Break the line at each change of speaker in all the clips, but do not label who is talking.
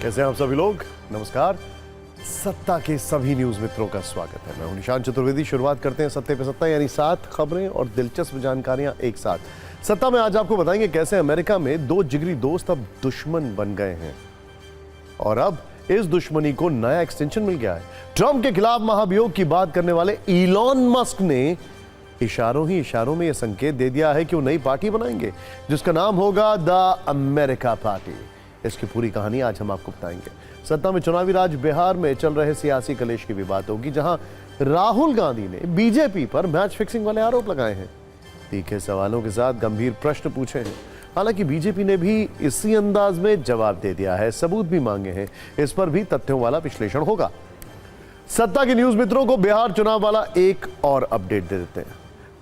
कैसे हैं आप सभी लोग? नमस्कार। सत्ता के सभी न्यूज मित्रों का स्वागत है। मैं हूं निशांत चतुर्वेदी। शुरुआत करते हैं सत्ते पे सत्ता, यानी 7 खबरें और दिलचस्प जानकारियां एक साथ। सत्ता में आज आपको बताएंगे कैसे अमेरिका में 2 जिगरी दोस्त अब दुश्मन बन गए हैं और अब इस दुश्मनी को नया एक्सटेंशन मिल गया है। ट्रंप के खिलाफ महाभियोग की बात करने वाले इलॉन मस्क ने इशारों ही इशारों में यह संकेत दे दिया है कि वो नई पार्टी बनाएंगे जिसका नाम होगा द अमेरिका पार्टी। इसकी पूरी कहानी आज हम आपको बताएंगे। सत्ता में चुनावी राज बिहार में चल रहे सियासी कलेश की भी बात होगी, जहां राहुल गांधी ने बीजेपी पर मैच फिक्सिंग वाले आरोप लगाए हैं। तीखे सवालों के साथ गंभीर प्रश्न पूछे हैं। हालांकि बीजेपी ने भी इसी अंदाज में जवाब दे दिया है, सबूत भी मांगे हैं। इस पर भी तथ्यों वाला विश्लेषण होगा। सत्ता के न्यूज मित्रों को बिहार चुनाव वाला एक और अपडेट दे देते हैं।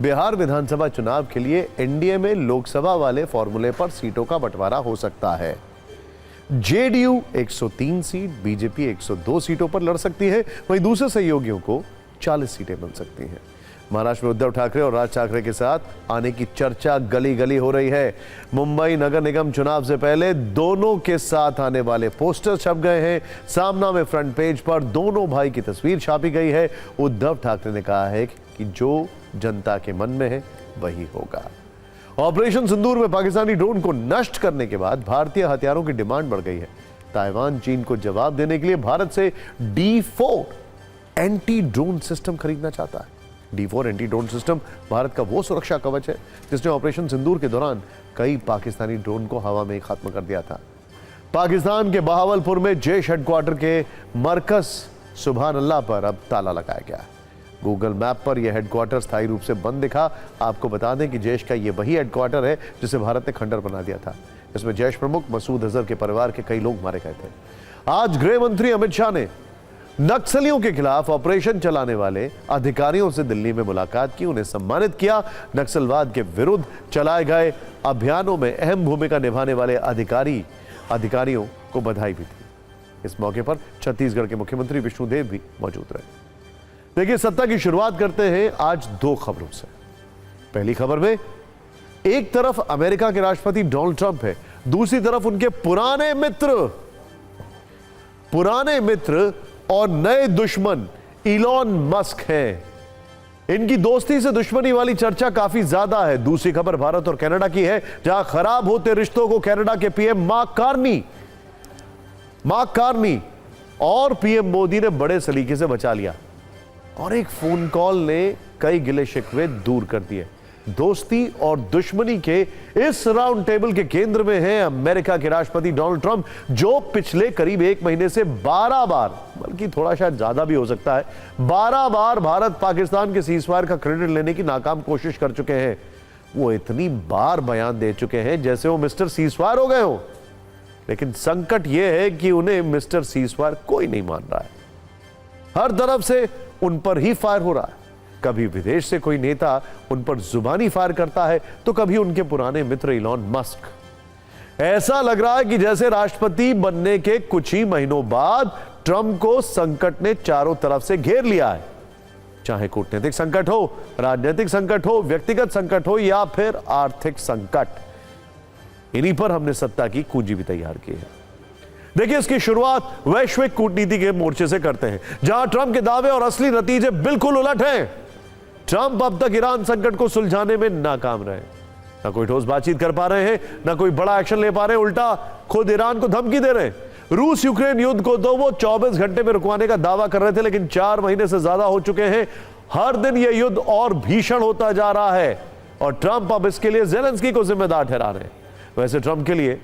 बिहार विधानसभा चुनाव के लिए एनडीए में लोकसभा वाले फॉर्मूले पर सीटों का बंटवारा हो सकता है। जेडीयू 103 सीट, बीजेपी 102 सीटों पर लड़ सकती है, वहीं दूसरे सहयोगियों को 40 सीटें मिल सकती हैं। महाराष्ट्र में उद्धव ठाकरे और राज ठाकरे के साथ आने की चर्चा गली गली हो रही है। मुंबई नगर निगम चुनाव से पहले दोनों के साथ आने वाले पोस्टर छप गए हैं। सामना में फ्रंट पेज पर दोनों भाई की तस्वीर छापी गई है। उद्धव ठाकरे ने कहा है कि जो जनता के मन में है वही होगा। ऑपरेशन सिंदूर में पाकिस्तानी ड्रोन को नष्ट करने के बाद भारतीय हथियारों की डिमांड बढ़ गई है। ताइवान चीन को जवाब देने के लिए भारत से D4 एंटी ड्रोन सिस्टम खरीदना चाहता है। D4 anti drone system Bharat का वो सुरक्षा कवच है जिसने ऑपरेशन सिंदूर के दौरान कई पाकिस्तानी ड्रोन को हवा में खत्म कर दिया था। पाकिस्तान के बहावलपुर में जैश हेडक्वार्टर के मरकज सुभान अल्लाह पर अब ताला लगाया गया है। गूगल मैप पर यह हेडक्वार्टर स्थायी रूप से बंद दिखा। आपको बता दें कि जैश का यह वही हेडक्वार्टर है जिसे भारत ने खंडर बना दिया था। इसमें जैश प्रमुख मसूद अजहर के परिवार के कई लोग मारे गए थे। आज गृह मंत्री अमित शाह ने नक्सलियों के खिलाफ ऑपरेशन चलाने वाले अधिकारियों से दिल्ली में मुलाकात की, उन्हें सम्मानित किया। नक्सलवाद के विरुद्ध चलाए गए अभियानों में अहम भूमिका निभाने वाले अधिकारियों को बधाई भी दी। इस मौके पर छत्तीसगढ़ के मुख्यमंत्री विष्णुदेव भी मौजूद रहे। देखिए, सत्ता की शुरुआत करते हैं आज 2 खबरों से। पहली खबर में एक तरफ अमेरिका के राष्ट्रपति डोनाल्ड ट्रंप है, दूसरी तरफ उनके पुराने मित्र और नए दुश्मन इलॉन मस्क हैं। इनकी दोस्ती से दुश्मनी वाली चर्चा काफी ज्यादा है। दूसरी खबर भारत और कनाडा की है, जहां खराब होते रिश्तों को कनाडा के पीएम मार्क कार्नी और पीएम मोदी ने बड़े सलीके से बचा लिया और एक फोन कॉल ने कई गिले शिकवे दूर कर दिए। दोस्ती और दुश्मनी के इस राउंड टेबल के केंद्र में है अमेरिका के राष्ट्रपति डोनाल्ड ट्रंप, जो पिछले करीब 1 महीने से 12 बार, बल्कि थोड़ा शायद ज्यादा भी हो सकता है, 12 बार भारत पाकिस्तान के सीजफायर का क्रेडिट लेने की नाकाम कोशिश कर चुके हैं। वो इतनी बार बयान दे चुके हैं जैसे वो मिस्टर सीजफायर हो गए हो। लेकिन संकट यह है कि उन्हें मिस्टर सीजफायर कोई नहीं मान रहा है। हर तरफ से उन पर ही फायर हो रहा है। कभी विदेश से कोई नेता उन पर जुबानी फायर करता है तो कभी उनके पुराने मित्र इलॉन मस्क। ऐसा लग रहा है कि जैसे राष्ट्रपति बनने के कुछ ही महीनों बाद ट्रंप को संकट ने चारों तरफ से घेर लिया है। चाहे कूटनीतिक संकट हो, राजनीतिक संकट हो, व्यक्तिगत संकट हो या फिर आर्थिक संकट, इन्हीं पर हमने सत्ता की कुंजी भी तैयार की है। देखिए, इसकी शुरुआत वैश्विक कूटनीति के मोर्चे से करते हैं, जहां ट्रंप के दावे और असली नतीजे बिल्कुल उलट हैं। ट्रंप अब तक ईरान संकट को सुलझाने में नाकाम रहे। ना कोई ठोस बातचीत कर पा रहे हैं, ना कोई बड़ा एक्शन ले पा रहे हैं, उल्टा खुद ईरान को धमकी दे रहे हैं। रूस यूक्रेन युद्ध को तो वो 24 घंटे में रुकवाने का दावा कर रहे थे, लेकिन 4 महीने से ज्यादा हो चुके हैं। हर दिन यह युद्ध और भीषण होता जा रहा है और ट्रंप अब इसके लिए ज़ेलेंस्की को जिम्मेदार ठहरा रहे हैं। वैसे ट्रंप के लिए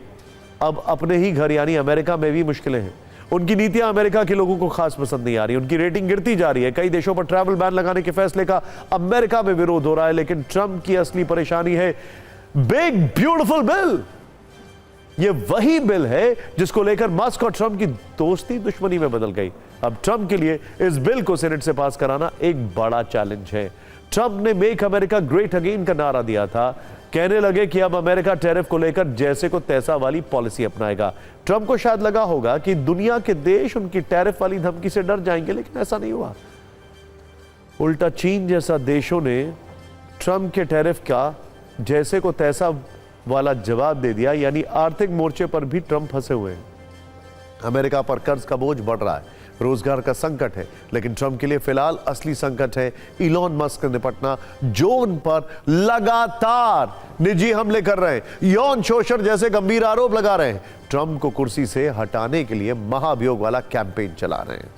अब अपने ही घर यानी अमेरिका में भी मुश्किलें हैं। उनकी नीतियां अमेरिका के लोगों को खास पसंद नहीं आ रही। उनकी रेटिंग गिरती जा रही है। कई देशों पर ट्रैवल बैन लगाने के फैसले का अमेरिका में विरोध हो रहा है। लेकिन ट्रंप की असली परेशानी है बिग ब्यूटीफुल बिल। यह वही बिल है जिसको लेकर मस्क और ट्रंप की दोस्ती दुश्मनी में बदल गई। अब ट्रंप के लिए इस बिल को सेनेट से पास कराना एक बड़ा चैलेंज है। ट्रंप ने मेक अमेरिका ग्रेट अगेन का नारा दिया था। कहने लगे कि अब अमेरिका टैरिफ को लेकर जैसे को तैसा वाली पॉलिसी अपनाएगा। ट्रंप को शायद लगा होगा कि दुनिया के देश उनकी टैरिफ वाली धमकी से डर जाएंगे, लेकिन ऐसा नहीं हुआ। उल्टा चीन जैसा देशों ने ट्रंप के टैरिफ का जैसे को तैसा वाला जवाब दे दिया, यानी आर्थिक मोर्चे पर भी ट्रंप फंसे हुए हैं। अमेरिका पर कर्ज का बोझ बढ़ रहा है, रोजगार का संकट है, लेकिन ट्रंप के लिए फिलहाल असली संकट है इलॉन मस्क से निपटना, जो उन पर लगातार निजी हमले कर रहे हैं, यौन शोषण जैसे गंभीर आरोप लगा रहे हैं, ट्रंप को कुर्सी से हटाने के लिए महाभियोग वाला कैंपेन चला रहे हैं।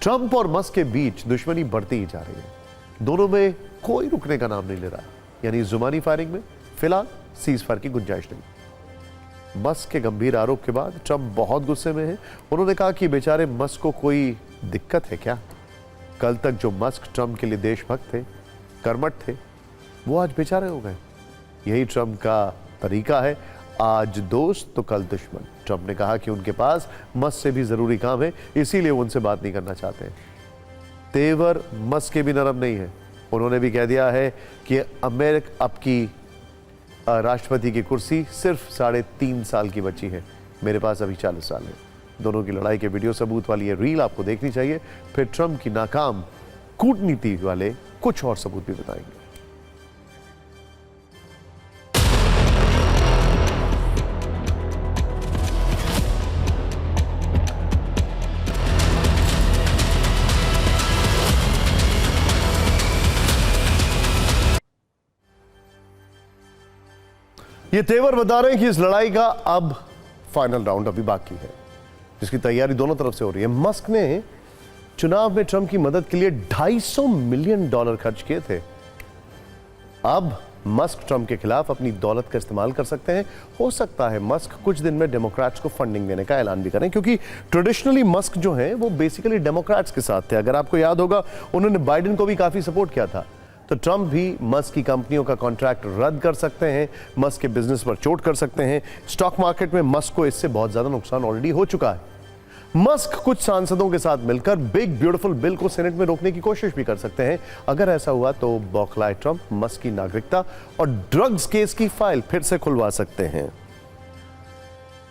ट्रंप और मस्क के बीच दुश्मनी बढ़ती ही जा रही है, दोनों में कोई रुकने का नाम नहीं ले रहा, यानी जुबानी फायरिंग में फिलहाल सीज फायर की गुंजाइश नहीं। मस्क के गंभीर आरोप के बाद ट्रंप बहुत गुस्से में हैं। उन्होंने कहा कि बेचारे मस्क को कोई दिक्कत है क्या? कल तक जो मस्क ट्रंप के लिए देशभक्त थे, कर्मठ थे, वो आज बेचारे हो गए। यही ट्रंप का तरीका है, आज दोस्त तो कल दुश्मन। ट्रंप ने कहा कि उनके पास मस्क से भी जरूरी काम है, इसीलिए वो उनसे बात नहीं करना चाहते। तेवर मस्क के भी नरम नहीं है। उन्होंने भी कह दिया है कि अमेरिका अब की राष्ट्रपति की कुर्सी सिर्फ 3.5 साल की बची है, मेरे पास अभी 40 साल है। दोनों की लड़ाई के वीडियो सबूत वाली ये रील आपको देखनी चाहिए, फिर ट्रंप की नाकाम कूटनीति वाले कुछ और सबूत भी बताएंगे। ये तेवर बता रहे हैं कि इस लड़ाई का अब फाइनल राउंड अभी बाकी है, जिसकी तैयारी दोनों तरफ से हो रही है। मस्क ने चुनाव में ट्रंप की मदद के लिए $250 मिलियन खर्च किए थे। अब मस्क ट्रंप के खिलाफ अपनी दौलत का इस्तेमाल कर सकते हैं। हो सकता है मस्क कुछ दिन में डेमोक्रेट्स को फंडिंग देने का ऐलान भी करें, क्योंकि ट्रेडिशनली मस्क जो हैं वो बेसिकली डेमोक्रेट्स के साथ थे। अगर आपको याद होगा, उन्होंने बाइडेन को भी काफी सपोर्ट किया था। तो ट्रंप भी मस्क की कंपनियों का कॉन्ट्रैक्ट रद्द कर सकते हैं, मस्क के बिजनेस पर चोट कर सकते हैं। स्टॉक मार्केट में मस्क को इससे बहुत ज्यादा नुकसान ऑलरेडी हो चुका है। मस्क कुछ सांसदों के साथ मिलकर बिग ब्यूटीफुल बिल को सेनेट में रोकने की कोशिश भी कर सकते हैं। अगर ऐसा हुआ तो बौखलाए ट्रंप मस्क की नागरिकता और ड्रग्स केस की फाइल फिर से खुलवा सकते हैं।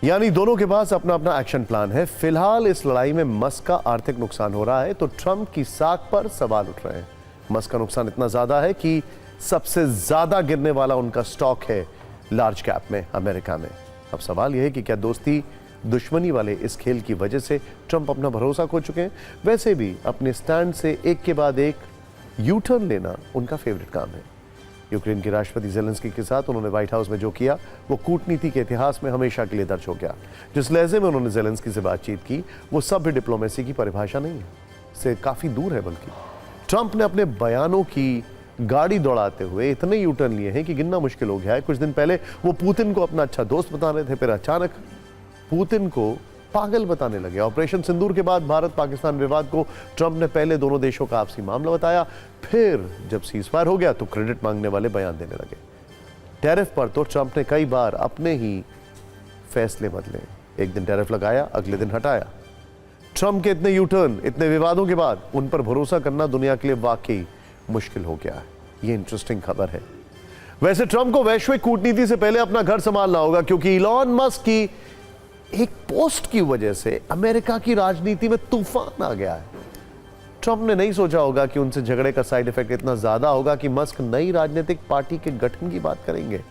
यानी दोनों के पास अपना अपना एक्शन प्लान है। फिलहाल इस लड़ाई में मस्क का आर्थिक नुकसान हो रहा है, तो ट्रंप की साख पर सवाल उठ रहे हैं। मस्क का नुकसान इतना ज्यादा है कि सबसे ज्यादा गिरने वाला उनका स्टॉक है लार्ज कैप में अमेरिका में। अब सवाल यह है कि क्या दोस्ती दुश्मनी वाले इस खेल की वजह से ट्रंप अपना भरोसा खो चुके हैं? वैसे भी अपने स्टैंड से एक के बाद एक यू टर्न लेना उनका फेवरेट काम है। यूक्रेन के राष्ट्रपति जेलेंस्की के साथ उन्होंने व्हाइट हाउस में जो किया वो कूटनीति के इतिहास में हमेशा के लिए दर्ज हो गया। जिस लहजे में उन्होंने जेलेंस्की से बातचीत की वो सभ्य डिप्लोमेसी की परिभाषा नहीं है, इससे काफी दूर है। बल्कि ट्रंप ने अपने बयानों की गाड़ी दौड़ाते हुए इतने यू टर्न लिए हैं कि गिनना मुश्किल हो गया है। कुछ दिन पहले वो पुतिन को अपना अच्छा दोस्त बता रहे थे, फिर अचानक पुतिन को पागल बताने लगे। ऑपरेशन सिंदूर के बाद भारत पाकिस्तान विवाद को ट्रंप ने पहले दोनों देशों का आपसी मामला बताया, फिर जब सीजफायर हो गया तो क्रेडिट मांगने वाले बयान देने लगे। टैरिफ पर तो ट्रंप ने कई बार अपने ही फैसले बदले, एक दिन टैरिफ लगाया, अगले दिन हटाया। ट्रंप के इतने यू टर्न, इतने विवादों के बाद उन पर भरोसा करना दुनिया के लिए वाकई मुश्किल हो गया है। ये इंटरेस्टिंग खबर है। वैसे ट्रंप को वैश्विक कूटनीति से पहले अपना घर संभालना होगा, क्योंकि इलॉन मस्क की एक पोस्ट की वजह से अमेरिका की राजनीति में तूफान आ गया है। ट्रंप ने नहीं सोचा होगा कि उनसे झगड़े का साइड इफेक्ट इतना ज्यादा होगा कि मस्क नई राजनीतिक पार्टी के गठन की बात करेंगे।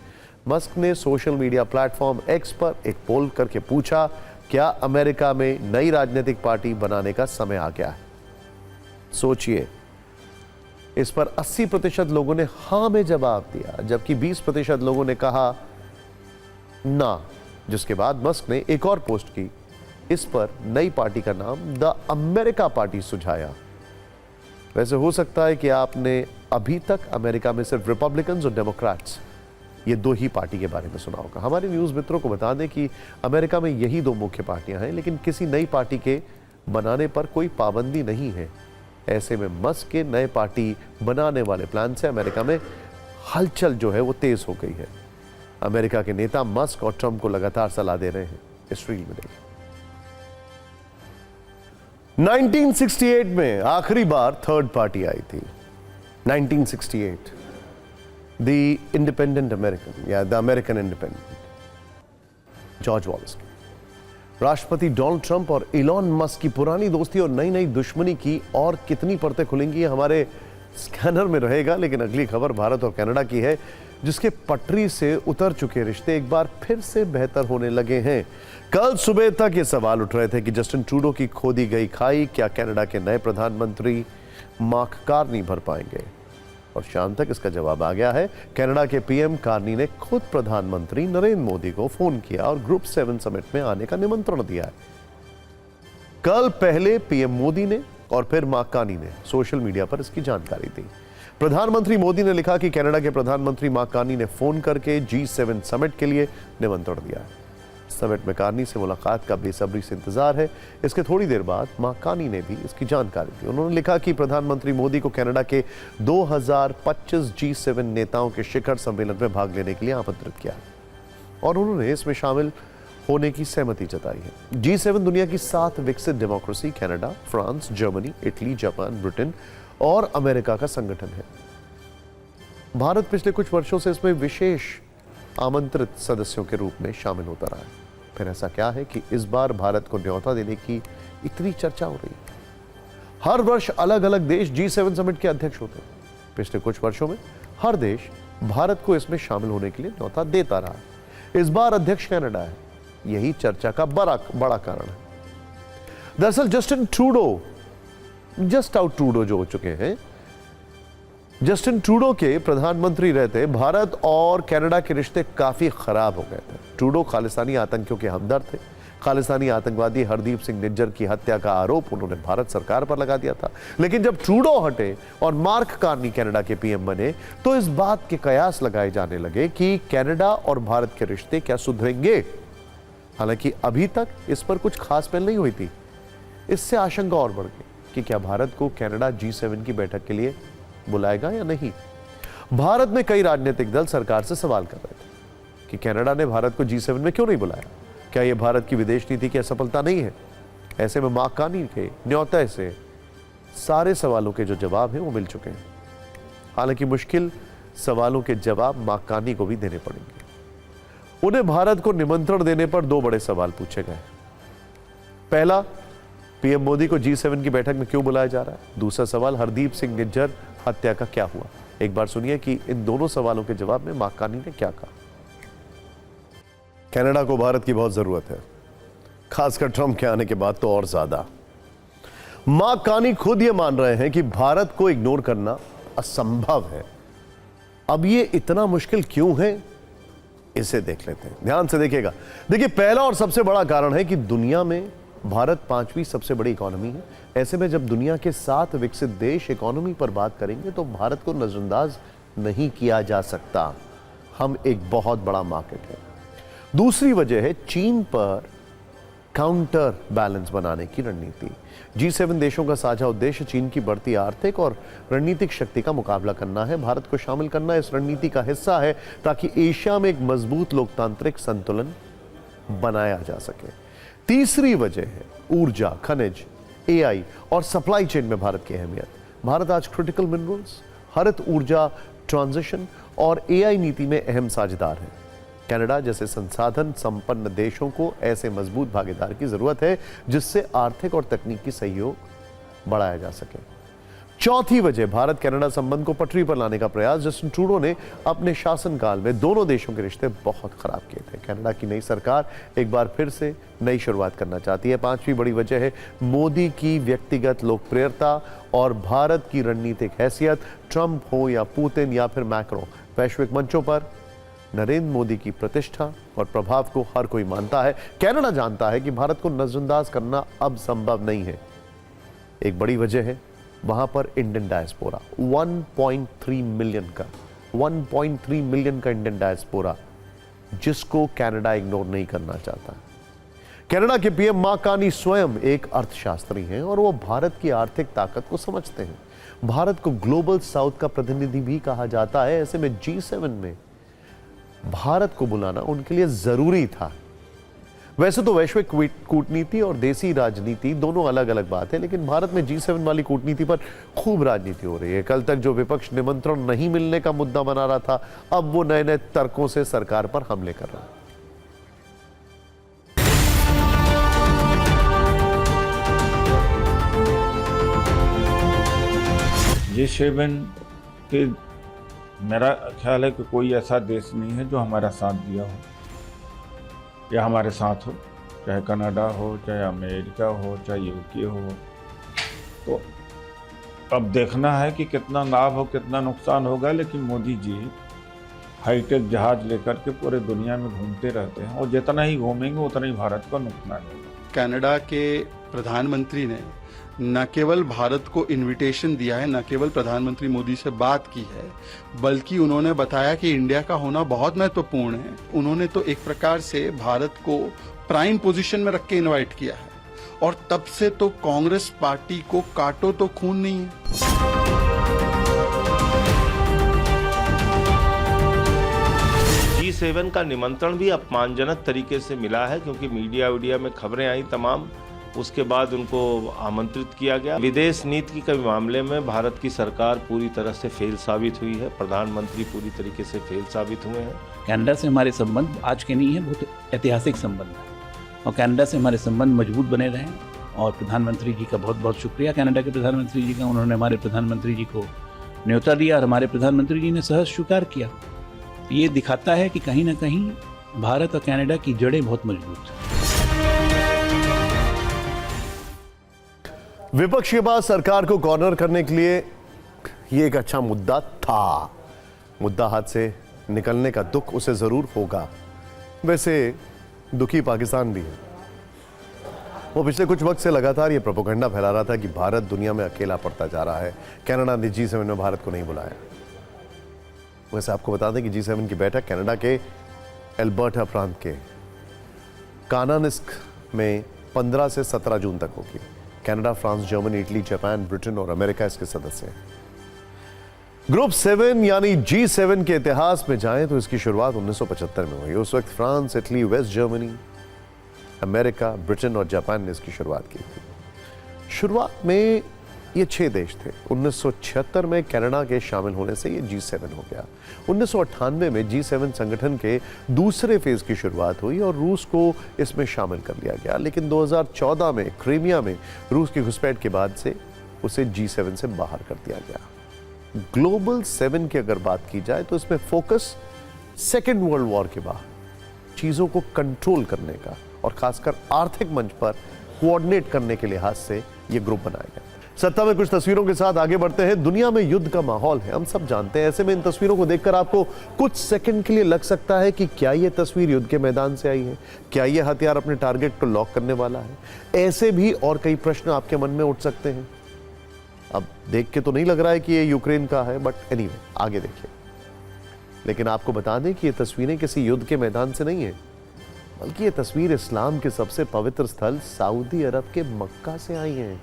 मस्क ने सोशल मीडिया प्लेटफॉर्म एक्स पर एक पोल करके पूछा, क्या अमेरिका में नई राजनीतिक पार्टी बनाने का समय आ गया है? सोचिए, इस पर 80% लोगों ने हां में जवाब दिया, जबकि 20% लोगों ने कहा ना। जिसके बाद मस्क ने एक और पोस्ट की, इस पर नई पार्टी का नाम द अमेरिका पार्टी सुझाया। वैसे हो सकता है कि आपने अभी तक अमेरिका में सिर्फ रिपब्लिकन्स और डेमोक्रेट्स, ये दो ही पार्टी के बारे में सुना होगा। हमारे न्यूज मित्रों को बता दें कि अमेरिका में यही दो मुख्य पार्टियां हैं, लेकिन किसी नई पार्टी के बनाने पर कोई पाबंदी नहीं है। ऐसे में मस्क के नए पार्टी बनाने वाले प्लान से अमेरिका में हलचल जो है वो तेज हो गई है। अमेरिका के नेता मस्क और ट्रंप को लगातार सलाह दे रहे हैं। इस रील में देखिए। 1968 में आखिरी बार थर्ड पार्टी आई थी। 1968 द इंडिपेंडेंट अमेरिकन या the American independent, George Wallace की। राष्ट्रपति डोनाल्ड ट्रंप और इलॉन मस्क की पुरानी दोस्ती और नई नई दुश्मनी की और कितनी परतें खुलेंगी हमारे स्कैनर में रहेगा। लेकिन अगली खबर भारत और कनाडा की है, जिसके पटरी से उतर चुके रिश्ते एक बार फिर से बेहतर होने लगे हैं। कल सुबह तक ये सवाल उठ रहे थे कि जस्टिन ट्रूडो की खोदी गई खाई क्या कनाडा के नए प्रधानमंत्री मार्क कार्नी भर पाएंगे, और शाम तक इसका जवाब आ गया है। कनाडा के पीएम कार्नी ने खुद प्रधानमंत्री नरेंद्र मोदी को फोन किया और ग्रुप 7 समिट में आने का निमंत्रण दिया है। कल पहले पीएम मोदी ने और फिर मार्क कार्नी ने सोशल मीडिया पर इसकी जानकारी दी। प्रधानमंत्री मोदी ने लिखा कि कनाडा के प्रधानमंत्री मार्क कार्नी ने फोन करके G7 समिट के लिए निमंत्रण दिया है। समिट में कार्नी से मुलाकात का बेसब्री से इंतजार है। इसके थोड़ी देर बाद मार्क कार्नी ने भी इसकी जानकारी दी। उन्होंने लिखा कि प्रधानमंत्री मोदी को कनाडा के 2025 G7 नेताओं के शिखर सम्मेलन में भाग लेने के लिए आमंत्रित किया और उन्होंने इसमें शामिल होने की सहमति जताई है। G7 दुनिया की 7 विकसित democracy Canada, France, Germany, Italy, Japan, Britain और अमेरिका का संगठन है। भारत पिछले कुछ वर्षों से इसमें विशेष आमंत्रित सदस्यों के रूप में शामिल होता रहा है। फिर ऐसा क्या है कि इस बार भारत को न्योता देने की इतनी चर्चा हो रही है? हर वर्ष अलग अलग देश G7 समिट के अध्यक्ष होते हैं। पिछले कुछ वर्षों में हर देश भारत को इसमें शामिल होने के लिए न्योता देता रहा है। इस बार अध्यक्ष कनाडा है। यही चर्चा का बड़ा कारण है। दरअसल जस्टिन ट्रूडो जो हो चुके हैं, जस्टिन ट्रूडो के प्रधानमंत्री रहते भारत और कनाडा के रिश्ते काफी खराब हो गए थे। ट्रूडो खालिस्तानी आतंकियों के हमदर्द थे। खालिस्तानी आतंकवादी हरदीप सिंह निज्जर की हत्या का आरोप उन्होंने भारत सरकार पर लगा दिया था। लेकिन जब ट्रूडो हटे और मार्क कार्नी कनाडा के पीएम बने तो इस बात के कयास लगाए जाने लगे कि कनाडा और भारत के रिश्ते क्या सुधरेंगे। हालांकि अभी तक इस पर कुछ खास पहल नहीं हुई थी। इससे आशंका और बढ़ गई कि क्या भारत को कनाडा G7 की बैठक के लिए बुलाएगा या नहीं। भारत में कई राजनीतिक दल सरकार से सवाल कर रहे थे कि कनाडा ने भारत को G7 में क्यों नहीं बुलाया। क्या यह भारत की विदेश नीति की असफलता नहीं है? ऐसे में मार्क कार्नी के न्योता से सारे सवालों के जो जवाब हैं वो मिल चुके हैं। हालांकि मुश्किल सवालों के जवाब मार्क कार्नी को भी देने पड़ेंगे। उन्हें भारत को निमंत्रण देने पर 2 बड़े सवाल पूछे गए। पहला, पीएम मोदी को G7 की बैठक में क्यों बुलाया जा रहा है। दूसरा सवाल, हरदीप सिंह निज्जर हत्या का क्या हुआ। एक बार सुनिए कि इन दोनों सवालों के जवाब में मार्क कार्नी ने क्या कहा। कनाडा को भारत की बहुत जरूरत है, खासकर ट्रंप के आने के बाद तो और ज्यादा। मार्क कार्नी खुद ये मान रहे हैं कि भारत को इग्नोर करना असंभव है। अब ये इतना मुश्किल क्यों है, इसे देख लेते हैं। ध्यान से देखिएगा। देखिए, पहला और सबसे बड़ा कारण है कि दुनिया में भारत 5वीं सबसे बड़ी इकोनॉमी है। ऐसे में जब दुनिया के 7 विकसित देश इकोनॉमी पर बात करेंगे तो भारत को नजरअंदाज नहीं किया जा सकता। हम एक बहुत बड़ा मार्केट है। दूसरी वजह है चीन पर काउंटर बैलेंस बनाने की रणनीति। G7 देशों का साझा उद्देश्य चीन की बढ़ती आर्थिक और रणनीतिक शक्ति का मुकाबला करना है। भारत को शामिल करना इस रणनीति का हिस्सा है ताकि एशिया में एक मजबूत लोकतांत्रिक संतुलन बनाया जा सके। तीसरी वजह है ऊर्जा, खनिज, AI और सप्लाई चेन में भारत की अहमियत। भारत आज क्रिटिकल मिनरल्स, हरित ऊर्जा ट्रांजिशन और AI नीति में अहम साझेदार है। कनाडा जैसे संसाधन संपन्न देशों को ऐसे मजबूत भागीदार की जरूरत है जिससे आर्थिक और तकनीकी सहयोग बढ़ाया जा सके। चौथी वजह, भारत कनाडा संबंध को पटरी पर लाने का प्रयास। जस्टिन ट्रूडो ने अपने शासनकाल में दोनों देशों के रिश्ते बहुत खराब किए थे। कनाडा की नई सरकार एक बार फिर से नई शुरुआत करना चाहती है। 5वीं बड़ी वजह है मोदी की व्यक्तिगत लोकप्रियता और भारत की रणनीतिक हैसियत। ट्रंप हो या पुतिन या फिर मैक्रो, वैश्विक मंचों पर नरेंद्र मोदी की प्रतिष्ठा और प्रभाव को हर कोई मानता है। कनाडा जानता है कि भारत को नजरअंदाज करना अब संभव नहीं है। एक बड़ी वजह है वहां पर इंडियन डायस्पोरा, 1.3 मिलियन का इंडियन डायस्पोरा, जिसको कनाडा इग्नोर नहीं करना चाहता। कनाडा के पीएम मार्क कार्नी स्वयं एक अर्थशास्त्री हैं और वो भारत की आर्थिक ताकत को समझते हैं। भारत को ग्लोबल साउथ का प्रतिनिधि भी कहा जाता है। ऐसे में G7 में भारत को बुलाना उनके लिए जरूरी था। वैसे तो वैश्विक कूटनीति और देसी राजनीति दोनों अलग अलग बात है, लेकिन भारत में G7 वाली कूटनीति पर खूब राजनीति हो रही है। कल तक जो विपक्ष निमंत्रण नहीं मिलने का मुद्दा बना रहा था, अब वो नए नए तर्कों से सरकार पर हमले कर रहा है।
G7 के मेरा ख्याल है कि कोई ऐसा देश नहीं है जो हमारा साथ दिया हो या हमारे साथ हो, चाहे कनाडा हो, चाहे अमेरिका हो, चाहे यूके हो। तो अब देखना है कि कितना लाभ हो, कितना नुकसान होगा। लेकिन मोदी जी हाईटेक जहाज लेकर के पूरे दुनिया में घूमते रहते हैं और जितना ही घूमेंगे उतना ही भारत का नुकसान होगा।
कनाडा के प्रधानमंत्री ने न केवल भारत को इनविटेशन दिया है, न केवल प्रधानमंत्री मोदी से बात की है, बल्कि उन्होंने बताया कि इंडिया का होना बहुत महत्वपूर्ण है। उन्होंने तो एक प्रकार से भारत को प्राइम पोजीशन में रख के इनवाइट किया है और तब से तो कांग्रेस पार्टी को काटो तो खून नहीं है।
G7 का निमंत्रण भी अपमानजनक तरीके से मिला है, क्योंकि मीडिया में खबरें आई तमाम, उसके बाद उनको आमंत्रित किया गया। विदेश नीति के मामले में भारत की सरकार पूरी तरह से फेल साबित हुई है, प्रधानमंत्री पूरी तरीके से फेल साबित हुए हैं।
कनाडा से हमारे संबंध आज के नहीं है, बहुत ऐतिहासिक संबंध है और कनाडा से हमारे संबंध मजबूत बने रहें। और प्रधानमंत्री जी का बहुत बहुत शुक्रिया, कनाडा के प्रधानमंत्री जी का। उन्होंने हमारे प्रधानमंत्री जी को न्योता दिया और हमारे प्रधानमंत्री जी ने सहज स्वीकार किया। ये दिखाता है कि कहीं ना कहीं भारत और कनाडा की जड़ें बहुत मजबूत हैं।
विपक्ष के पास सरकार को कॉर्नर करने के लिए ये एक अच्छा मुद्दा था। मुद्दा हाथ से निकलने का दुख उसे जरूर होगा। वैसे दुखी पाकिस्तान भी है। वो पिछले कुछ वक्त से लगातार ये प्रोपेगेंडा फैला रहा था कि भारत दुनिया में अकेला पड़ता जा रहा है। कनाडा ने G7 में भारत को नहीं बुलाया। वैसे आपको बता दें कि G7 की बैठक कनाडा के एल्बर्टा प्रांत के कानानिस्क में 15 से 17 जून तक होगी। Canada, France, Germany, Italy, Japan, Britain और अमेरिका इसके सदस्य हैं। ग्रुप 7 यानी G7 के इतिहास में जाएं तो इसकी शुरुआत 1975 में हुई। उस वक्त France, Italy, West Germany, America, Britain और जापान ने इसकी शुरुआत की थी। शुरुआत में ये 6 देश थे। 1976 में कनाडा के शामिल होने से ये G7 हो गया। 1998 में G7 संगठन के दूसरे फेज की शुरुआत हुई और रूस को इसमें शामिल कर लिया गया। लेकिन 2014 में क्रीमिया में रूस की घुसपैठ के बाद से उसे G7 से बाहर कर दिया गया। ग्लोबल 7 की अगर बात की जाए तो इसमें फोकस सेकेंड वर्ल्ड वॉर के बाद चीजों को कंट्रोल करने का और खासकर आर्थिक मंच पर कोऑर्डिनेट करने के लिहाज से यह ग्रुप बनाया गया। सत्ता में कुछ तस्वीरों के साथ आगे बढ़ते हैं। दुनिया में युद्ध का माहौल है, हम सब जानते हैं। ऐसे में इन तस्वीरों को देखकर आपको कुछ सेकंड के लिए लग सकता है कि क्या यह तस्वीर युद्ध के मैदान से आई है, क्या यह हथियार अपने टारगेट को लॉक करने वाला है। ऐसे भी और कई प्रश्न आपके मन में उठ सकते हैं। अब देख के तो नहीं लग रहा है कि यह यूक्रेन का है, बट एनीवे आगे देखिए। लेकिन आपको बता दें कि यह तस्वीरें किसी युद्ध के मैदान से नहीं है, बल्कि यह तस्वीर इस्लाम के सबसे पवित्र स्थल सऊदी अरब के मक्का से आई है।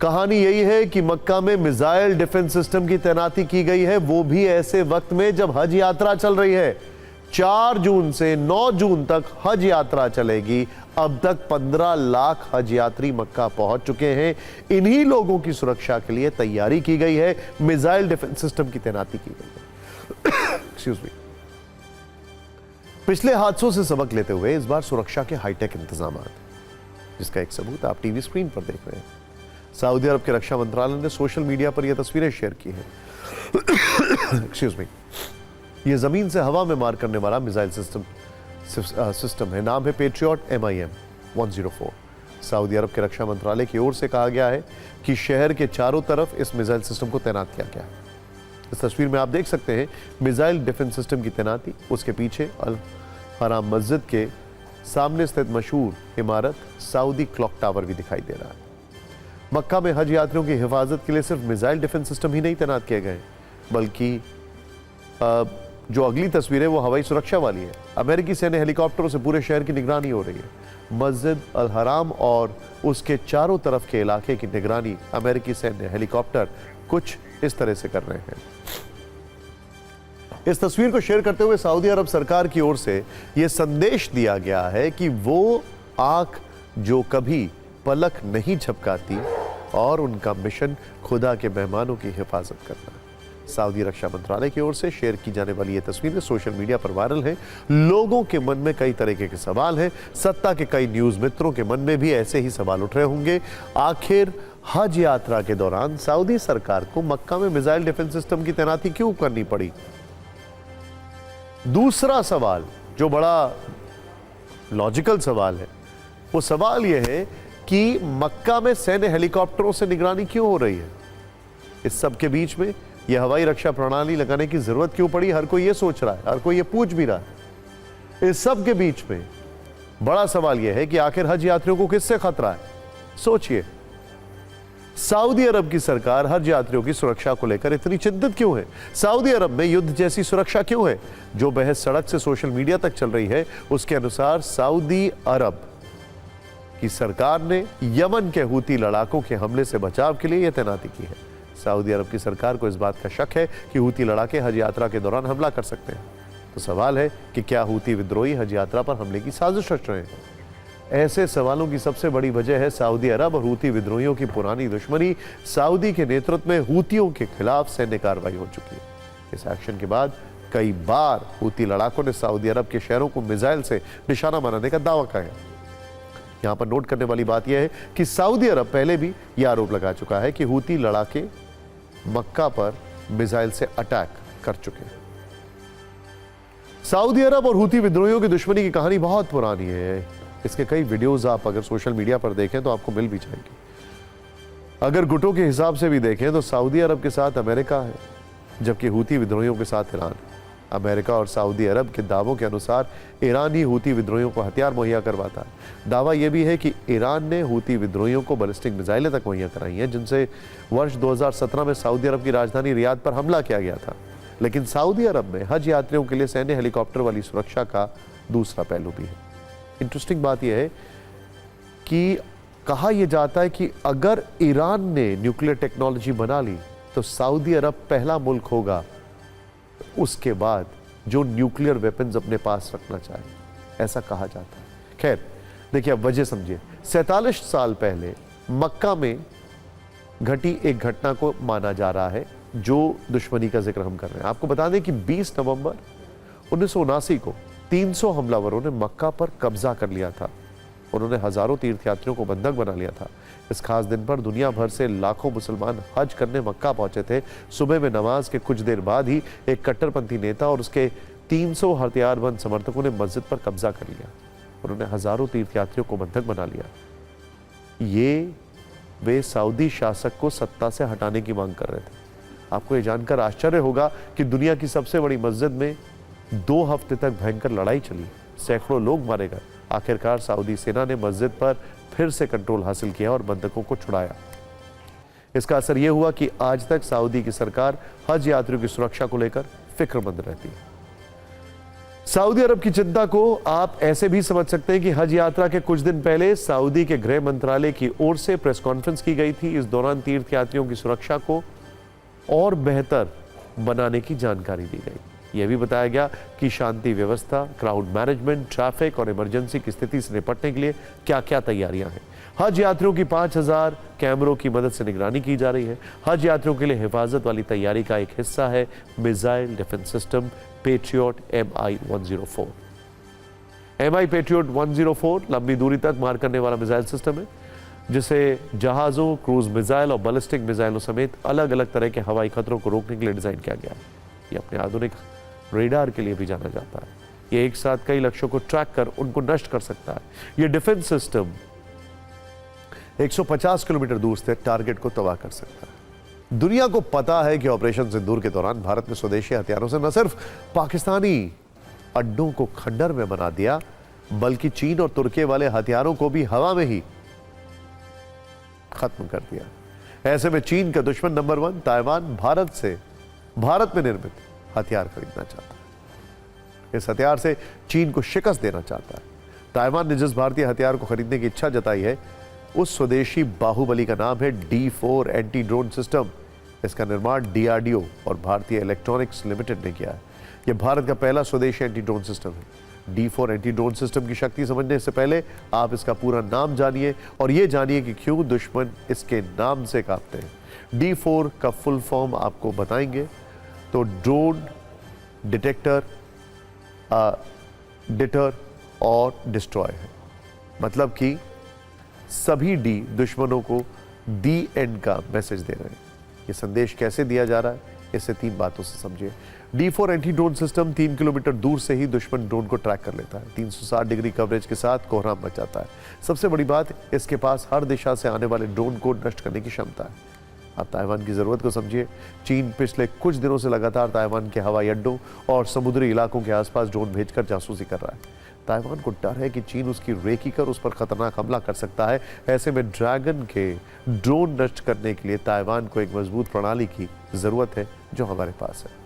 कहानी यही है कि मक्का में मिसाइल डिफेंस सिस्टम की तैनाती की गई है, वो भी ऐसे वक्त में जब हज यात्रा चल रही है। 4 जून से 9 जून तक हज यात्रा चलेगी। अब तक 15 लाख हज यात्री मक्का पहुंच चुके हैं। इन्हीं लोगों की सुरक्षा के लिए तैयारी की गई है, मिसाइल डिफेंस सिस्टम की तैनाती की गई है। Excuse me. पिछले हादसों से सबक लेते हुए इस बार सुरक्षा के हाईटेक इंतजाम, जिसका एक सबूत आप टीवी स्क्रीन पर देख रहे हैं। सऊदी अरब के रक्षा मंत्रालय ने सोशल मीडिया पर यह तस्वीरें शेयर की हैं। Excuse me. यह जमीन से हवा में मार करने वाला मिसाइल सिस्टम है। नाम है पेट्रियट MIM-104। सऊदी अरब के रक्षा मंत्रालय की ओर से कहा गया है कि शहर के चारों तरफ इस मिसाइल सिस्टम को तैनात किया गया है। इस तस्वीर में आप देख सकते हैं मिसाइल डिफेंस सिस्टम की तैनाती। उसके पीछे अल हराम मस्जिद के सामने स्थित मशहूर इमारत सऊदी क्लॉक टावर भी दिखाई दे रहा है। मक्का में हज यात्रियों की हिफाजत के लिए सिर्फ मिसाइल डिफेंस सिस्टम ही नहीं तैनात किए गए, बल्कि जो अगली तस्वीर है वो हवाई सुरक्षा वाली है। अमेरिकी सैन्य हेलीकॉप्टरों से पूरे शहर की निगरानी हो रही है। मस्जिद अल हराम और उसके चारों तरफ के इलाके की निगरानी अमेरिकी सैन्य हेलीकॉप्टर कुछ इस तरह से कर रहे हैं। इस तस्वीर को शेयर करते हुए सऊदी अरब सरकार की ओर से यह संदेश दिया गया है कि वो आंख जो कभी पलक नहीं झपकाती और उनका मिशन खुदा के मेहमानों की हिफाजत करना। सऊदी रक्षा मंत्रालय की ओर से शेयर की जाने वाली ये तस्वीरें सोशल मीडिया पर वायरल हैं। लोगों के मन में कई तरीके के सवाल हैं। सत्ता के कई न्यूज मित्रों के मन में भी ऐसे ही सवाल उठ रहे होंगे। आखिर हज यात्रा के दौरान सऊदी सरकार को मक्का में मिसाइल डिफेंस सिस्टम की तैनाती क्यों करनी पड़ी? दूसरा सवाल जो बड़ा लॉजिकल सवाल है, वो सवाल यह है कि मक्का में सैन्य हेलीकॉप्टरों से निगरानी क्यों हो रही है? इस सब के बीच में यह हवाई रक्षा प्रणाली लगाने की जरूरत क्यों पड़ी? हर कोई यह सोच रहा है, हर कोई यह पूछ भी रहा है। इस सब के बीच में बड़ा सवाल यह है कि आखिर हज यात्रियों को किससे खतरा है? सोचिए, सऊदी अरब की सरकार हज यात्रियों की सुरक्षा को लेकर इतनी चिंतित क्यों है? सऊदी अरब में युद्ध जैसी सुरक्षा क्यों है? जो बहस सड़क से सोशल मीडिया तक चल रही है, उसके अनुसार सऊदी अरब की सरकार ने यमन के हूती लड़ाकों के हमले से बचाव के लिए यह तैनाती की है। सऊदी अरब की सरकार को इस बात का शक है कि हूती लड़ाके हज यात्रा के दौरान हमला कर सकते हैं। तो सवाल है कि क्या हूती विद्रोही हज यात्रा पर हमले की साजिश रच रहे हैं? ऐसे सवालों की सबसे बड़ी वजह है सऊदी अरब और हूती विद्रोहियों की पुरानी दुश्मनी। सऊदी के नेतृत्व में हूतियों के खिलाफ सैन्य कार्रवाई हो चुकी है। इस एक्शन के बाद कई बार हूती लड़ाकों ने सऊदी अरब के शहरों को मिसाइल से निशाना बनाने का दावा किया है। यहां पर नोट करने वाली बात यह है कि सऊदी अरब पहले भी यह आरोप लगा चुका है कि हूती लड़ाके मक्का पर मिसाइल से अटैक कर चुके हैं। सऊदी अरब और हूती विद्रोहियों की दुश्मनी की कहानी बहुत पुरानी है। इसके कई वीडियोस आप अगर सोशल मीडिया पर देखें तो आपको मिल भी जाएंगे। अगर गुटों के हिसाब से भी देखें तो सऊदी अरब के साथ अमेरिका है, जबकि हूती विद्रोहियों के साथ ईरान है। अमेरिका और सऊदी अरब के दावों के अनुसार ईरान ही हूती विद्रोहियों को हथियार मुहैया करवाता है। दावा यह भी है कि ईरान ने हूती विद्रोहियों को बैलिस्टिक मिसाइलें तक मुहैया कराई हैं, जिनसे वर्ष 2017 में सऊदी अरब की राजधानी रियाद पर हमला किया गया था। लेकिन सऊदी अरब में हज यात्रियों के लिए सैन्य हेलीकॉप्टर वाली सुरक्षा का दूसरा पहलू भी है। इंटरेस्टिंग बात यह है कि कहा यह जाता है कि अगर ईरान ने न्यूक्लियर टेक्नोलॉजी बना ली तो सऊदी अरब पहला मुल्क होगा उसके बाद जो न्यूक्लियर वेपन्स अपने पास रखना चाहे, ऐसा कहा जाता है। खैर देखिए, अब वजह समझिए। 47 साल पहले मक्का में घटी एक घटना को माना जा रहा है जो दुश्मनी का जिक्र हम कर रहे हैं। आपको बता दें कि 20 नवंबर 1979 को 300 हमलावरों ने मक्का पर कब्जा कर लिया था। उन्होंने हजारों तीर्थयात्रियों को बंधक बना लिया था। इस खास दिन पर दुनिया भर से लाखों मुसलमान हज करने मक्का पहुंचे थे। सुबह में नमाज के कुछ देर बाद ही एक कट्टरपंथी नेता और उसके 300 हथियारबंद समर्थकों ने मस्जिद पर कब्जा कर लिया। उन्होंने हजारों तीर्थयात्रियों को बंधक बना लिया। ये वे सऊदी शासक को सत्ता से हटाने की मांग कर रहे थे। आपको ये जानकर आश्चर्य होगा कि दुनिया की सबसे बड़ी मस्जिद में 2 हफ्ते तक भयंकर लड़ाई चली, सैकड़ों लोग मारे गए। आखिरकार सऊदी सेना ने मस्जिद पर फिर से कंट्रोल हासिल किया और बंधकों को छुड़ाया। इसका असर यह हुआ कि आज तक सऊदी की सरकार हज यात्रियों की सुरक्षा को लेकर फिक्रमंद रहती है। सऊदी अरब की चिंता को आप ऐसे भी समझ सकते हैं कि हज यात्रा के कुछ दिन पहले सऊदी के गृह मंत्रालय की ओर से प्रेस कॉन्फ्रेंस की गई थी। इस दौरान तीर्थयात्रियों की सुरक्षा को और बेहतर बनाने की जानकारी दी गई। यह भी बताया गया कि शांति व्यवस्था, क्राउड मैनेजमेंट, ट्रैफिक और इमरजेंसी की स्थिति से निपटने के लिए क्या क्या तैयारियां हैं। हज यात्रियों की 5000 कैमरों की मदद से निगरानी की जा रही है। हज यात्रियों के लिए हिफाजत वाली तैयारी का एक हिस्सा है missile defence system patriot MI-104। MI patriot 104 लंबी दूरी तक मार करने वाला मिसाइल सिस्टम है, जिसे जहाजों, क्रूज मिसाइल और बैलिस्टिक मिसाइलों समेत अलग अलग तरह के हवाई खतरों को रोकने के लिए डिजाइन किया गया है। यह अपने आधुनिक रेडार के लिए भी जाना जाता है। यह एक साथ कई लक्ष्यों को ट्रैक कर उनको नष्ट कर सकता है। यह डिफेंस सिस्टम 150 किलोमीटर दूर से टारगेट को तबाह कर सकता है। दुनिया को पता है कि ऑपरेशन सिंदूर के दौरान भारत ने स्वदेशी हथियारों से न सिर्फ पाकिस्तानी अड्डों को खंडर में बना दिया, बल्कि चीन और तुर्की वाले हथियारों को भी हवा में ही खत्म कर दिया। ऐसे में चीन का दुश्मन नंबर 1 ताइवान भारत में निर्मित हथियार खरीदना चाहता है। इस हथियार से चीन को शिकस्त देना चाहता है। ताइवान ने जिस भारतीय हथियार को खरीदने की इच्छा जताई है, उस स्वदेशी बाहुबली का नाम है D4 एंटी ड्रोन सिस्टम। इसका निर्माण DRDO और भारतीय इलेक्ट्रॉनिक्स लिमिटेड ने किया है। यह भारत का पहला स्वदेशी एंटी ड्रोन सिस्टम है। D4 एंटी ड्रोन सिस्टम की शक्ति समझने से पहले आप इसका पूरा नाम जानिए और यह जानिए कि क्यों दुश्मन इसके नाम से कांपते हैं। D4 का फुल फॉर्म आपको बताएंगे। तो ड्रोन डिटेक्टर, डिटर और डिस्ट्रॉय है। मतलब कि सभी डी दुश्मनों को दी एंड का मैसेज दे रहे हैं। ये संदेश कैसे दिया जा रहा है, इसे 3 बातों से समझिए। D4 anti drone system 3 kilometre दूर से ही दुश्मन ड्रोन को ट्रैक कर लेता है। 360 डिग्री कवरेज के साथ कोहराम मच जाता है। सबसे बड़ी बात, इसके पास हर दिशा से आने वाले ड्रोन को नष्ट करने की क्षमता है। अब ताइवान की जरूरत को समझिए। चीन पिछले कुछ दिनों से लगातार ताइवान के हवाई अड्डों और समुद्री इलाकों के आसपास ड्रोन भेजकर जासूसी कर रहा है। ताइवान को डर है कि चीन उसकी रेकी कर उस पर खतरनाक हमला कर सकता है। ऐसे में ड्रैगन के ड्रोन नष्ट करने के लिए ताइवान को एक मजबूत प्रणाली की जरूरत है, जो हमारे पास है।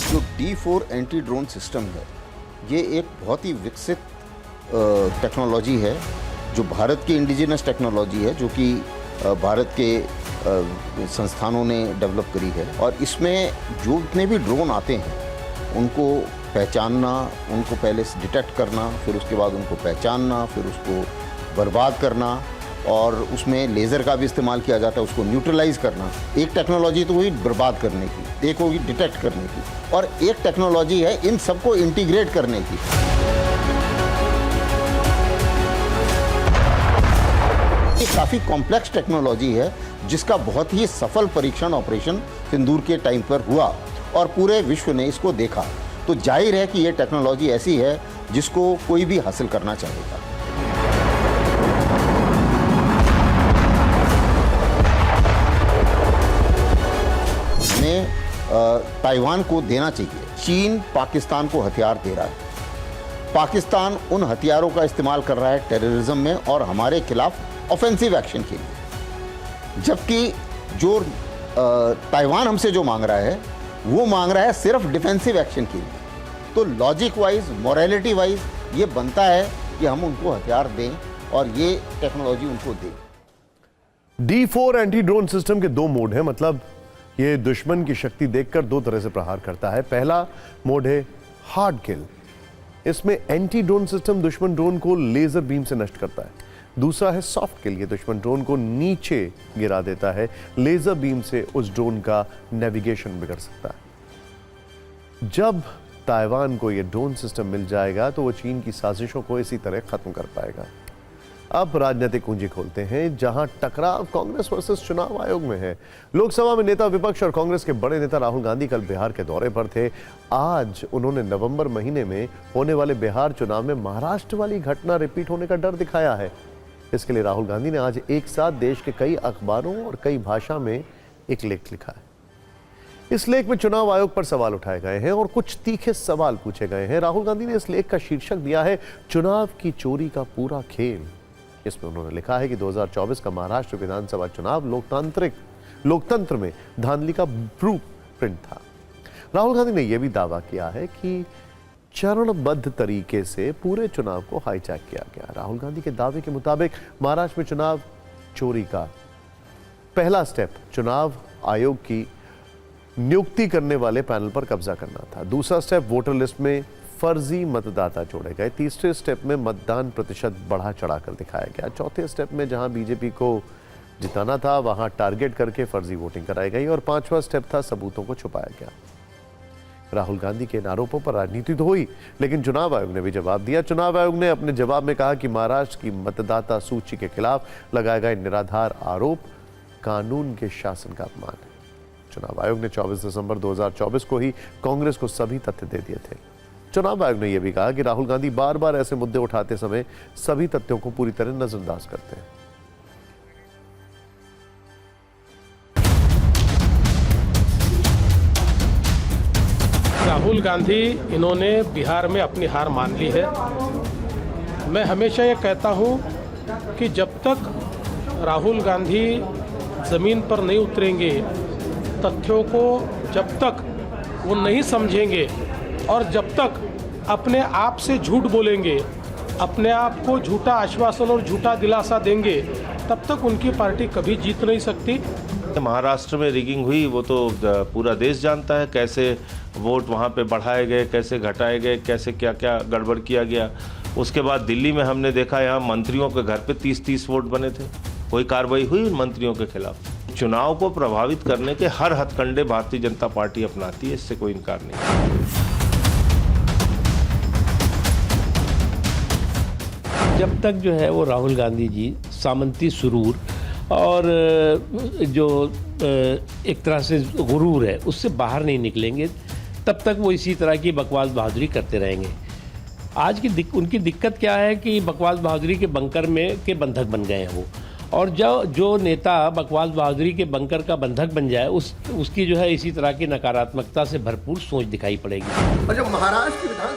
जो D4 एंटी ड्रोन सिस्टम है, ये एक बहुत ही विकसित टेक्नोलॉजी है, जो भारत की इंडिजिनस टेक्नोलॉजी है, जो कि भारत के संस्थानों ने डेवलप करी है। और इसमें जो जितने भी ड्रोन आते हैं उनको पहचानना, उनको पहले से डिटेक्ट करना, फिर उसके बाद उनको पहचानना, फिर उसको बर्बाद करना, और उसमें लेज़र का भी इस्तेमाल किया जाता है, उसको न्यूट्रलाइज करना। एक टेक्नोलॉजी तो हुई बर्बाद करने की, एक होगी डिटेक्ट करने की, और एक टेक्नोलॉजी है इन सबको इंटीग्रेट करने की। ये काफ़ी कॉम्प्लेक्स टेक्नोलॉजी है, जिसका बहुत ही सफल परीक्षण ऑपरेशन सिंदूर के टाइम पर हुआ और पूरे विश्व ने इसको देखा। तो जाहिर है कि ये टेक्नोलॉजी ऐसी है जिसको कोई भी हासिल करना चाहेगा। ताइवान को देना चाहिए। चीन पाकिस्तान को हथियार दे रहा है। पाकिस्तान उन हथियारों का इस्तेमाल कर रहा है टेररिज्म में और हमारे खिलाफ ऑफेंसिव एक्शन के लिए। जबकि जो ताइवान हमसे जो मांग रहा है, वो मांग रहा है सिर्फ डिफेंसिव एक्शन के लिए। तो लॉजिक वाइज, मोरालिटी वाइज ये बनता है कि हम उनको हथियार दें और ये टेक्नोलॉजी उनको दें।
D4 एंटी ड्रोन सिस्टम के 2 मोड हैं। मतलब ये दुश्मन की शक्ति देखकर 2 तरह से प्रहार करता है। पहला मोड है हार्ड किल। इसमें एंटी ड्रोन सिस्टम दुश्मन ड्रोन को लेजर बीम से नष्ट करता है। दूसरा है सॉफ्ट किल। ये दुश्मन ड्रोन को नीचे गिरा देता है। लेजर बीम से उस ड्रोन का नेविगेशन बिगड़ सकता है। जब ताइवान को यह ड्रोन सिस्टम मिल जाएगा तो वो चीन की साजिशों को इसी तरह खत्म कर पाएगा। अब राजनीतिक कुंजी खोलते हैं, जहां टकराव कांग्रेस वर्सेस चुनाव आयोग में है। लोकसभा में नेता विपक्ष और कांग्रेस के बड़े नेता राहुल गांधी कल बिहार के दौरे पर थे। आज उन्होंने नवंबर महीने में होने वाले बिहार चुनाव में महाराष्ट्र वाली घटना रिपीट होने का डर दिखाया है। इसके लिए राहुल गांधी ने आज एक साथ देश के कई अखबारों और कई भाषा में एक लेख लिखा है। इस लेख में चुनाव आयोग पर सवाल उठाए गए हैं और कुछ तीखे सवाल पूछे गए हैं। राहुल गांधी ने इस लेख का शीर्षक दिया है, चुनाव की चोरी का पूरा खेल। इसमें उन्होंने लिखा है कि 2024 का महाराष्ट्र विधानसभा चुनाव लोकतंत्र में धांधली का ब्लू प्रिंट था। राहुल गांधी ने यह भी दावा किया है कि चरणबद्ध तरीके से पूरे चुनाव को हाईजैक किया गया। राहुल गांधी के दावे के मुताबिक महाराष्ट्र में चुनाव चोरी का पहला स्टेप चुनाव आयोग की नियुक्ति करने वाले पैनल पर कब्जा करना था। दूसरा स्टेप वोटर लिस्ट में फर्जी मतदाता जोड़े गए। तीसरे स्टेप में मतदान प्रतिशत बढ़ा चढ़ाकर दिखाया गया। चौथे स्टेप में जहां बीजेपी को जिताना था वहां टारगेट करके फर्जी वोटिंग कराई गई और 5वां स्टेप था सबूतों को छुपाया गया। राहुल गांधी के इन आरोपों पर राजनीति तो हुई, लेकिन चुनाव आयोग ने भी जवाब दिया। चुनाव आयोग ने अपने जवाब में कहा कि महाराष्ट्र की मतदाता सूची के खिलाफ लगाए गए निराधार आरोप कानून के शासन का अपमान है। चुनाव आयोग ने 24 दिसंबर 2024 को ही कांग्रेस को सभी तथ्य दे दिए थे। चुनाव आयोग ने यह भी कहा कि राहुल गांधी बार बार ऐसे मुद्दे उठाते समय सभी तथ्यों को पूरी तरह नजरअंदाज करते हैं।
राहुल गांधी इन्होंने बिहार में अपनी हार मान ली है। मैं हमेशा ये कहता हूँ कि जब तक राहुल गांधी ज़मीन पर नहीं उतरेंगे, तथ्यों को जब तक वो नहीं समझेंगे और जब तक अपने आप से झूठ बोलेंगे, अपने आप को झूठा आश्वासन और झूठा दिलासा देंगे, तब तक उनकी पार्टी कभी जीत नहीं सकती।
महाराष्ट्र में रिगिंग हुई वो तो पूरा देश जानता है, कैसे वोट वहाँ पे बढ़ाए गए, कैसे घटाए गए, कैसे क्या क्या गड़बड़ किया गया। उसके बाद दिल्ली में हमने देखा यहाँ मंत्रियों के घर पे 30-30 वोट बने थे, कोई कार्रवाई हुई उन मंत्रियों के खिलाफ। चुनाव को प्रभावित करने के हर हथकंडे भारतीय जनता पार्टी अपनाती है, इससे कोई इनकार नहीं।
जब तक जो है वो राहुल गांधी जी सामंती सुरूर और जो एक तरह से गुरूर है उससे बाहर नहीं निकलेंगे, तब तक वो इसी तरह की बकवास बहादुरी करते रहेंगे। आज की उनकी दिक्कत क्या है कि बकवास बहादुरी के बंकर में के बंधक बन गए हैं वो, और जो नेता बकवास बहादुरी के बंकर का बंधक बन जाए उसकी जो है इसी तरह की नकारात्मकता से भरपूर सोच दिखाई पड़ेगी।
और जब महाराष्ट्र की विधान